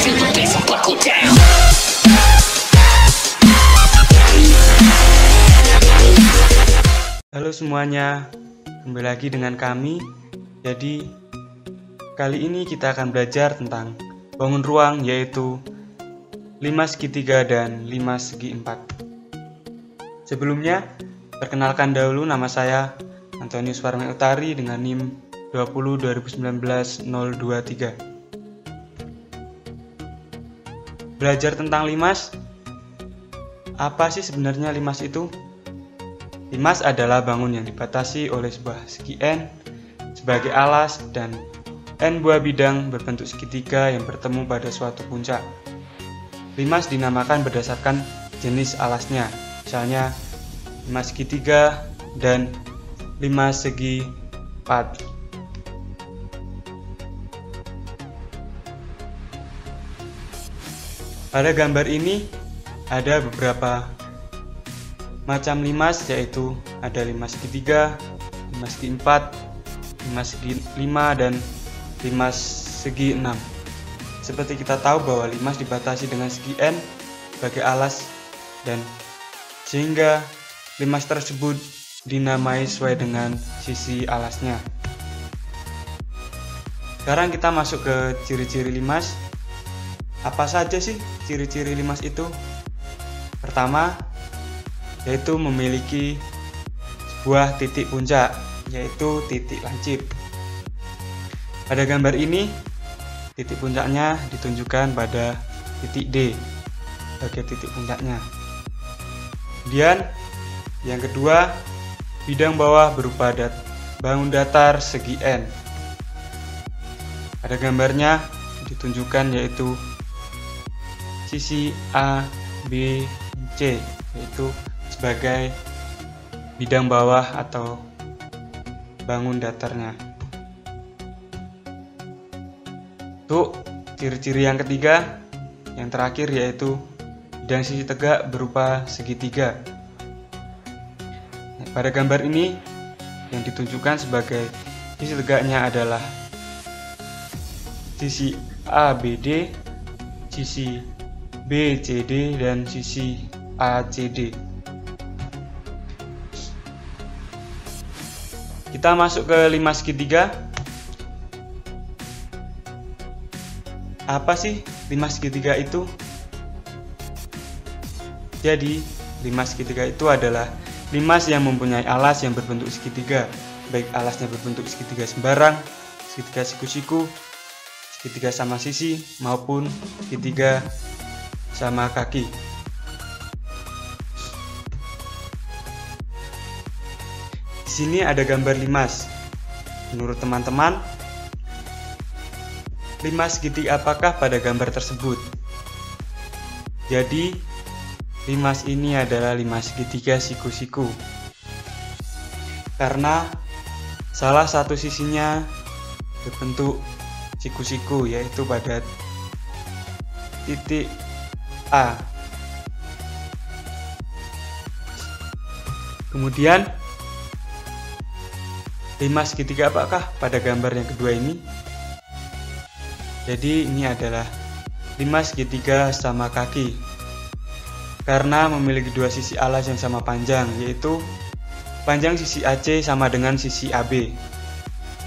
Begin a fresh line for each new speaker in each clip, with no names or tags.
Halo semuanya, kembali lagi dengan kami. Jadi kali ini kita akan belajar tentang bangun ruang, yaitu 5 segi 3 dan 5 segi 4. Sebelumnya, perkenalkan dahulu, nama saya Antonius Warme Utari dengan NIM 202019-023. Belajar tentang limas. Apa sih sebenarnya limas itu? Limas adalah bangun yang dibatasi oleh sebuah segi N sebagai alas dan N buah bidang berbentuk segitiga yang bertemu pada suatu puncak. Limas dinamakan berdasarkan jenis alasnya, misalnya 5 segi 3 dan 5 segi 4. Pada gambar ini ada beberapa macam limas, yaitu ada 5 segi 3, 5 segi 4, 5 segi 5, dan 5 segi 6. Seperti kita tahu bahwa limas dibatasi dengan segi N sebagai alas, dan sehingga limas tersebut dinamai sesuai dengan sisi alasnya. Sekarang kita masuk ke ciri-ciri limas. Apa saja sih ciri-ciri limas itu? Pertama, yaitu memiliki sebuah titik puncak, yaitu titik lancip. Pada gambar ini, titik puncaknya ditunjukkan pada titik D sebagai titik puncaknya. Kemudian, yang kedua, bidang bawah berupa bangun datar segi N. Pada gambarnya ditunjukkan yaitu sisi A, B, C, yaitu sebagai bidang bawah atau bangun datarnya. Untuk ciri-ciri yang ketiga, yang terakhir, yaitu bidang sisi tegak berupa segitiga. Pada gambar ini yang ditunjukkan sebagai sisi tegaknya adalah sisi ABD, sisi BCD, dan sisi ACD. Kita masuk ke 5 segi 3. Apa sih 5 segi 3 itu? Jadi, 5 segi 3 itu adalah limas yang mempunyai alas yang berbentuk segitiga, baik alasnya berbentuk segitiga sembarang, segitiga siku-siku, segitiga sama sisi, maupun segitiga sama kaki. Di sini ada gambar limas. Menurut teman-teman, limas segitiga apakah pada gambar tersebut? Jadi, limas ini adalah limas segitiga siku-siku. Karena salah satu sisinya berbentuk siku-siku, yaitu pada titik A. Kemudian, 5 segitiga apakah pada gambar yang kedua ini? Jadi ini adalah 5 segitiga sama kaki, karena memiliki dua sisi alas yang sama panjang, yaitu panjang sisi AC sama dengan sisi AB.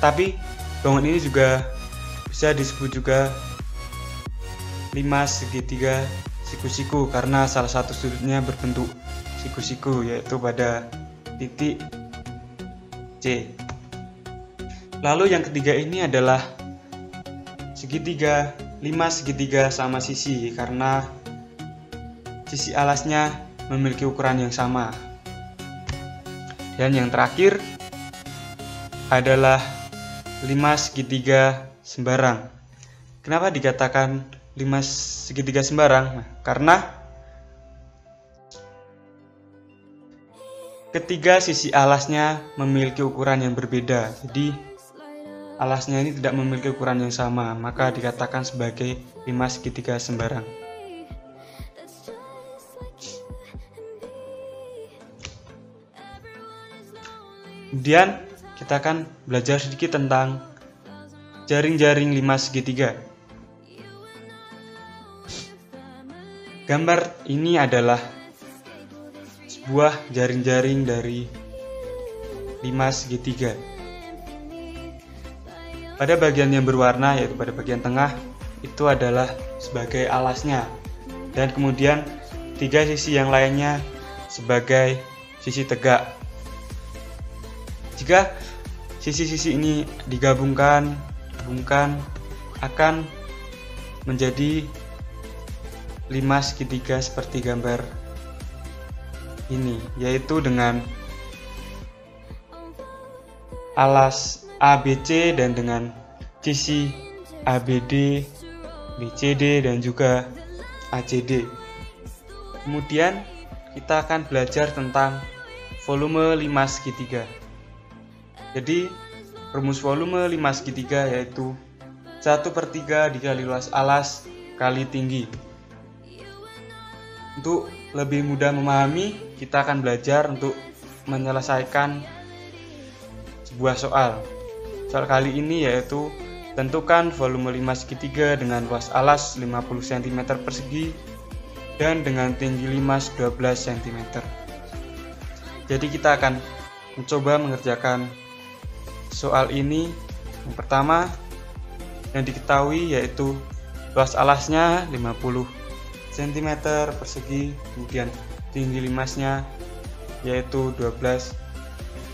Tapi bangun ini juga bisa disebut juga 5 segitiga siku-siku karena salah satu sudutnya berbentuk siku-siku, yaitu pada titik C. Lalu yang ketiga ini adalah segitiga, 5 segitiga sama sisi, karena sisi alasnya memiliki ukuran yang sama. Dan yang terakhir adalah 5 segitiga sembarang. Kenapa dikatakan 5 segitiga sembarang? Karena ketiga sisi alasnya memiliki ukuran yang berbeda. Jadi alasnya ini tidak memiliki ukuran yang sama, maka dikatakan sebagai 5 segitiga sembarang. Kemudian kita akan belajar sedikit tentang jaring-jaring 5 segitiga. Gambar ini adalah sebuah jaring-jaring dari limas segitiga. Pada bagian yang berwarna, yaitu pada bagian tengah, itu adalah sebagai alasnya, dan kemudian tiga sisi yang lainnya sebagai sisi tegak. Jika sisi-sisi ini digabungkan akan menjadi limas segitiga seperti gambar ini, yaitu dengan alas ABC dan dengan sisi ABD, BCD dan juga ACD. Kemudian kita akan belajar tentang volume limas segitiga. Jadi rumus volume limas segitiga yaitu 1/3 dikali luas alas kali tinggi. Untuk lebih mudah memahami, kita akan belajar untuk menyelesaikan sebuah soal. Soal kali ini yaitu tentukan volume limas segitiga dengan luas alas 50 cm persegi dan dengan tinggi limas 12 cm. Jadi kita akan mencoba mengerjakan soal ini. Yang pertama yang diketahui yaitu luas alasnya 50 cm persegi, kemudian tinggi limasnya yaitu 12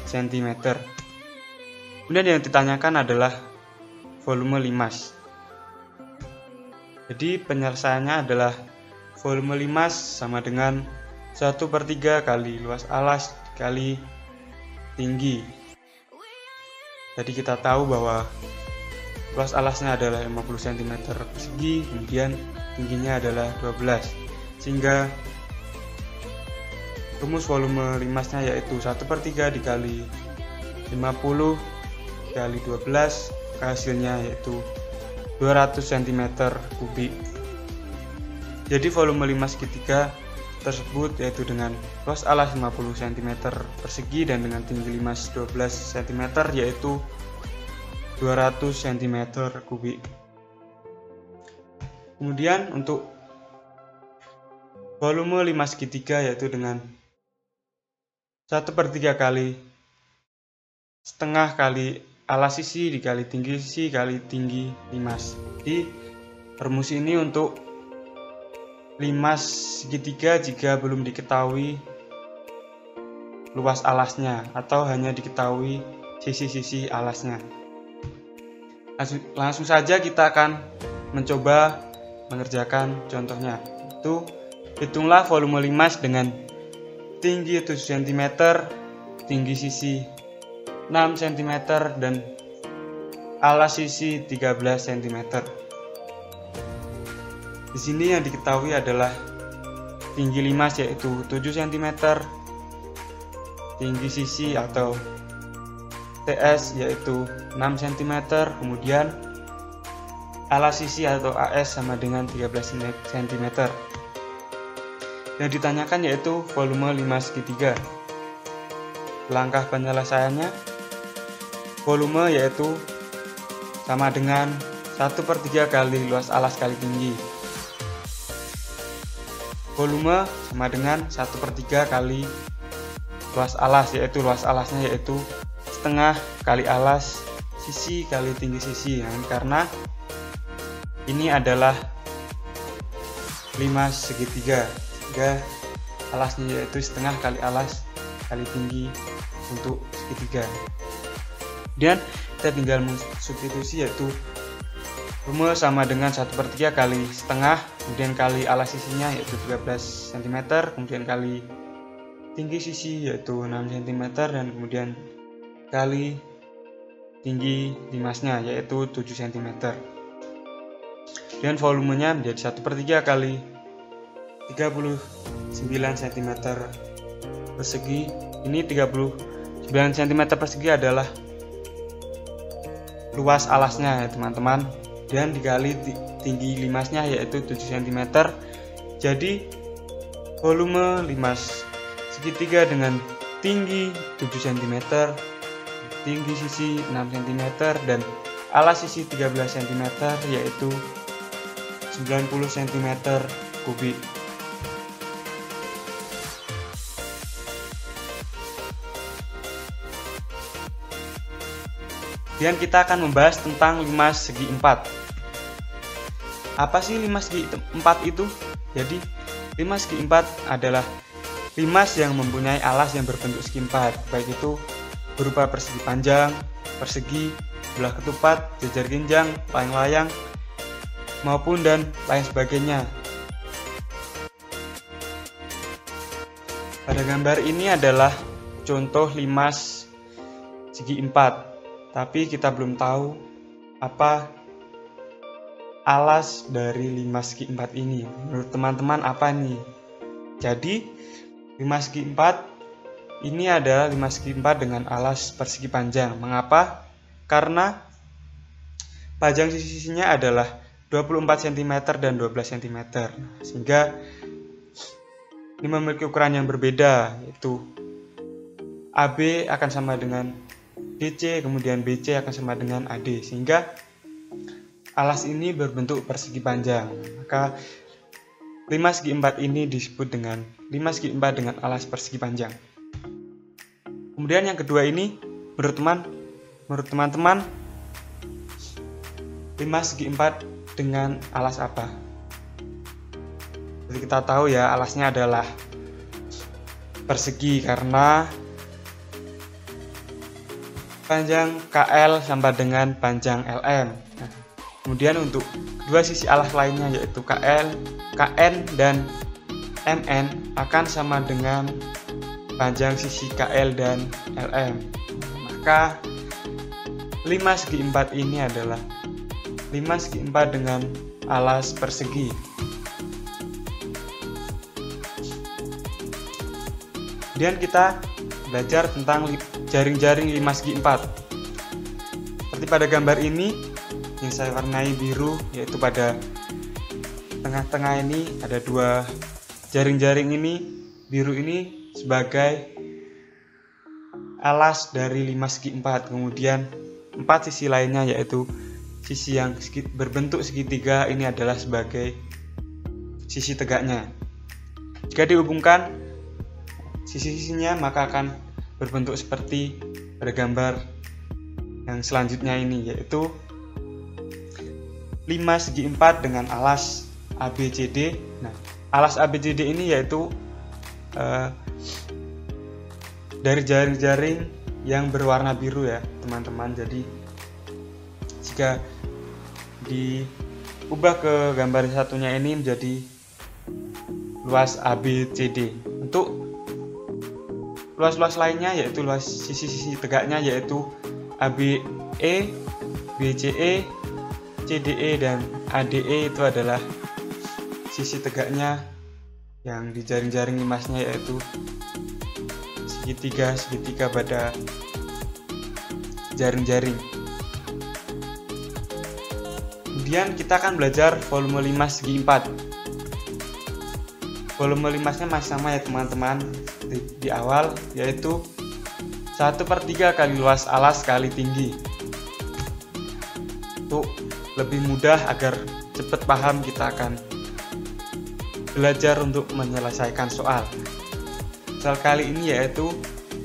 cm. Kemudian yang ditanyakan adalah volume limas. Jadi penyelesaiannya adalah volume limas sama dengan 1/3 kali luas alas kali tinggi. Jadi kita tahu bahwa luas alasnya adalah 50 cm persegi, kemudian tingginya adalah 12, sehingga rumus volume limasnya yaitu 1/3 dikali 50 kali 12, hasilnya yaitu 200 cm kubik. Jadi volume limas segitiga tersebut yaitu dengan luas alas 50 cm persegi dan dengan tinggi limas 12 cm yaitu 200 cm kubik. Kemudian untuk volume limas segitiga yaitu dengan 1/3 kali setengah kali alas sisi dikali tinggi sisi kali tinggi limas. Jadi rumus ini untuk limas segitiga jika belum diketahui luas alasnya atau hanya diketahui sisi-sisi alasnya. Langsung saja kita akan mencoba mengerjakan contohnya. Itu hitunglah volume limas dengan tinggi 7 cm, tinggi sisi 6 cm dan alas sisi 13 cm. Di sini yang diketahui adalah tinggi limas yaitu 7 cm, tinggi sisi atau TS yaitu 6 cm, kemudian alas sisi atau AS sama dengan 13 cm. Yang ditanyakan yaitu volume limas segitiga. Langkah penyelesaiannya, volume yaitu sama dengan 1/3 kali luas alas kali tinggi. Volume sama dengan 1/3 kali luas alas, yaitu luas alasnya yaitu setengah kali alas sisi kali tinggi sisi, karena ini adalah limas segitiga, sehingga alasnya yaitu setengah kali alas kali tinggi untuk segitiga. Kemudian kita tinggal substitusi yaitu volume sama dengan 1/3 kali setengah, kemudian kali alas sisinya yaitu 13 cm, kemudian kali tinggi sisi yaitu 6 cm, dan kemudian kali tinggi limasnya yaitu 7 cm. Dan volumenya menjadi 1/3 kali 39 cm persegi. Ini 39 cm persegi adalah luas alasnya ya teman-teman, dan dikali tinggi limasnya yaitu 7 cm. Jadi volume limas segitiga dengan tinggi 7 cm, tinggi sisi 6 cm, dan alas sisi 13 cm yaitu 90 cm kubik. Kemudian kita akan membahas tentang limas segi 4. Apa sih limas segi 4 itu? Jadi limas segi 4 layang limas yang mempunyai alas yang berbentuk segi 4, baik itu berupa persegi panjang, persegi, belah ketupat, jejer ginjang, layang-layang, maupun dan lain sebagainya. Pada gambar ini adalah contoh limas segi 4. Tapi kita belum tahu apa alas dari limas segi 4 ini. Menurut teman-teman apa nih? Jadi limas segi 4 ini adalah limas segi 4 dengan alas persegi panjang. Mengapa? Karena panjang sisi-sisinya adalah 24 cm dan 12 cm. Sehingga ini memiliki ukuran yang berbeda, yaitu AB akan sama dengan DC, kemudian BC akan sama dengan AD, sehingga alas ini berbentuk persegi panjang. Maka limas segi 4 ini disebut dengan limas segi 4 dengan alas persegi panjang. Kemudian yang kedua ini, menurut teman-teman, limas segi 4 dengan alas apa? Jadi kita tahu ya, alasnya adalah persegi karena panjang KL sama dengan panjang LM. Nah, kemudian untuk dua sisi alas lainnya yaitu KL, KN dan MN akan sama dengan panjang sisi KL dan LM. Maka limas segi 4 ini adalah limas segi 4 dengan alas persegi. Kemudian kita belajar tentang jaring-jaring limas segi 4. Seperti pada gambar ini yang saya warnai biru, yaitu pada tengah-tengah ini ada dua jaring-jaring ini. Biru ini sebagai alas dari limas segi 4. Kemudian 4 sisi lainnya, yaitu sisi yang berbentuk segitiga ini adalah sebagai sisi tegaknya. Jika dihubungkan sisi-sisinya maka akan berbentuk seperti pada gambar yang selanjutnya ini, yaitu limas segi 4 dengan alas ABCD. Nah, alas ABCD ini yaitu dari jaring-jaring yang berwarna biru ya teman-teman. Jadi jika diubah ke gambar satunya ini menjadi luas ABCD. Untuk luas-luas lainnya yaitu luas sisi-sisi tegaknya yaitu ABE, BCE, CDE dan ADE, itu adalah sisi tegaknya yang di jaring-jaring limasnya, yaitu segitiga pada jaring-jaring. Kemudian kita akan belajar volume limas segi 4. Volume limasnya masih sama ya teman-teman di awal, yaitu 1/3 kali luas alas kali tinggi. Untuk lebih mudah agar cepat paham, kita akan belajar untuk menyelesaikan soal. Soal kali ini yaitu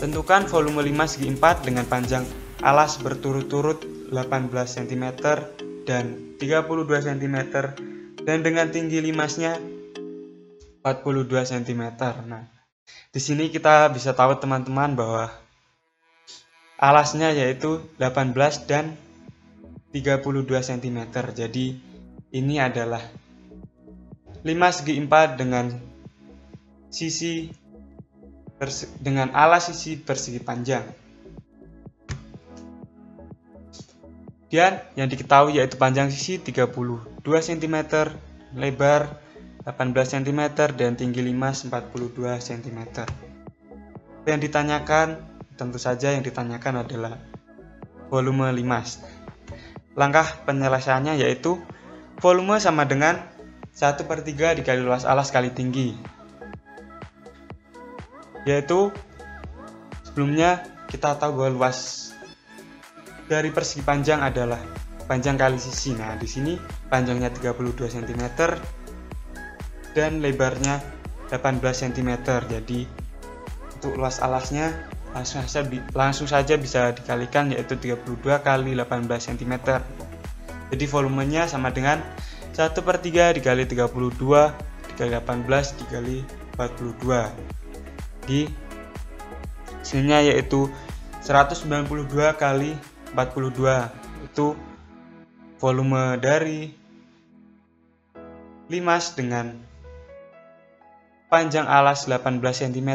tentukan volume limas segi 4 dengan panjang alas berturut-turut 18 cm dan 32 cm dan dengan tinggi limasnya 42 cm. Nah, di sini kita bisa tahu teman-teman bahwa alasnya yaitu 18 dan 32 cm. Jadi ini adalah limas segi 4 dengan alas sisi persegi panjang. Dan yang diketahui yaitu panjang sisi 32 cm, lebar 18 cm dan tinggi limas 42 cm. Yang ditanyakan, tentu saja yang ditanyakan adalah volume limas. Langkah penyelesaiannya yaitu volume sama dengan 1/3 dikali luas alas kali tinggi. Yaitu sebelumnya kita tahu bahwa luas dari persegi panjang adalah panjang kali sisi. Nah, di sini panjangnya 32 cm dan lebarnya 18 cm. Jadi untuk luas alasnya langsung saja bisa dikalikan, yaitu 32 kali 18 cm. Jadi volumenya sama dengan 1/3 dikali 32 dikali 18 dikali 42. Di hasilnya yaitu 192 kali 42. Itu volume dari limas dengan panjang alas 18 cm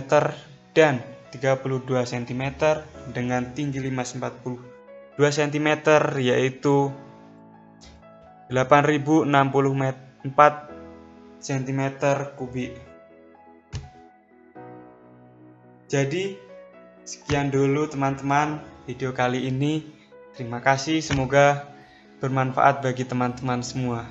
dan 32 cm dengan tinggi limas 42 cm, yaitu 8064 cm kubik. Jadi sekian dulu teman-teman video kali ini. Terima kasih, semoga bermanfaat bagi teman-teman semua.